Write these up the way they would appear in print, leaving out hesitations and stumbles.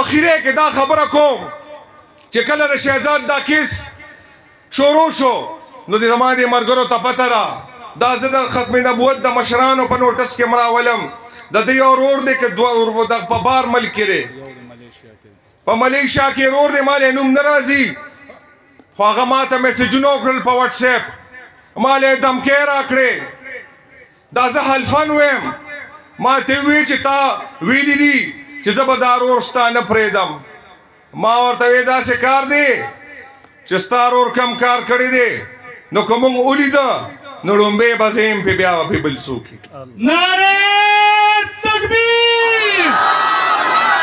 اخیره کې دا خبره کوم چې کله د شهزاد دا کیس شروع شو نو د زما د ملګرو ته پته ده دا زه د ختم نبوت د مشرانو په نوټس کې مراولم د دې ورور دی که دوه په بار ملک کې دی په ملیشیا کې ورور دی ما نوم نه راځي خو هغه ما ته میسجونه وکړل په واټس اپ ما له دمکې راکړې دا زه حلفن ویم ما ته وی چې تا ویلي دي چې زه به دا ورور ستا نه پرېږدم ما ورته وی داسې کار دی چې ستا ورور کم کار کړی دی نو که موږ ولیده نو لومبۍ به زه یم پې بیا به پې بل څوک نعرہ تکبیر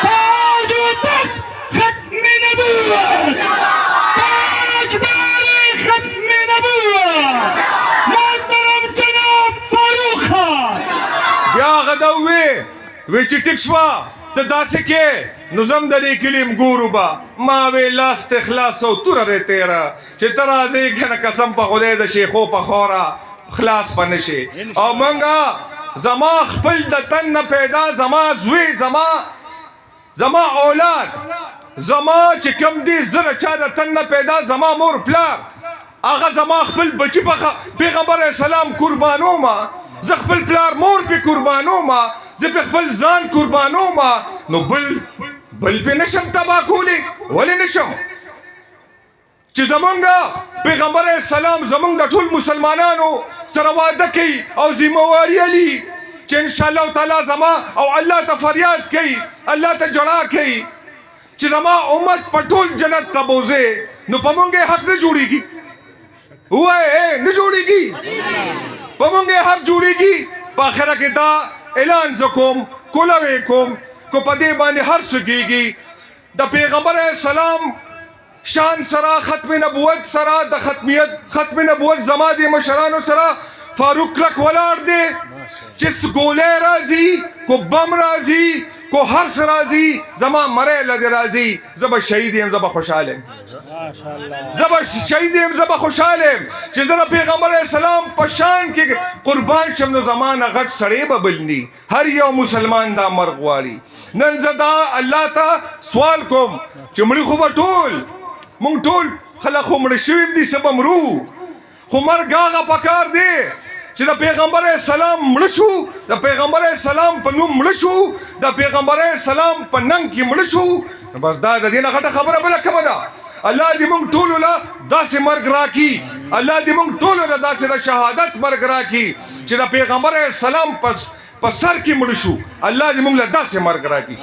تاج و تخت ختم نبوت تاجدار ختم نبوت محترم جناب فاروق خان بیا هغه دا وی چې ټیک شوه ته داسې کې نو زم د دې کلیم ګورو به ما وی لاس ته خلاص او توره رې تېره چې ته راځې که نه قسم په خدای د شیخو په خوره خلاص به نشي او منګه زما خپل د تن نه پیدا زما زوی زما اولاد زما چې کم دي زره چا د تن نه پیدا زما مور پلار هغه زما خپل بچي په پیغمبر اسلام قربانومه زه خپل پلار مور پې قربانومه زه په خپل ځان قربانومه نو بل پې نشم تباه کولی ولې نشم چې زمونږ پیغمبر اسلام زمونږ د ټول مسلمانانو سره واده کوي او ذمہواري علي چې انشاءالله تعالی زما او الله ته فریاد کوي الله ته جړا کوي چې زما امت په ټول جنت ته بوځي نو په مونږ حق نه جوړیږي وایي نه جوړیږي په مونږ حق جوړیږي په آخره کې دا اعلان زه کوم کولاوی کوم کو په دې باندې هر څه کېږي د پیغمبر اسلام شان سره ختم نبوت سره د ختم نبوت زما د مشرانو سره فاروق کلک ولاړ دی چې ګولۍ راځي کو بم راځي کو هر څه راځي زما مری له دې راځي زه به شهید یم زه به خوشحال یم زه به شهید یم زه به خوشحال یم چې زه د پیغمبر اسلام په شان کې قربان شم نو زما نه غټ سړی به بل ني هر یو مسلمان دا مرګ غواړي نن زه دا الله ته سوال کوم چې مړي خو به ټول مونږ ټول خلک خو مړه شوي دي څه به مرو خو مرګ هغه پکار دی چې د پیغمبر اسلام مړه شو د پیغمبر اسلام په نوم مړه شو د پیغمبر اسلام په ننګ کې مړه شو بس دا د دې نه غټه خبره بله کومه ده الله دې موږ ټولو له داسې مرګ راکړي الله دې موږ ټولو له داسې د شهادت مرګ راکړي چې د پیغمبر اسلام په سر کې مړه شو الله دې موږ له داسې مرګ راکړي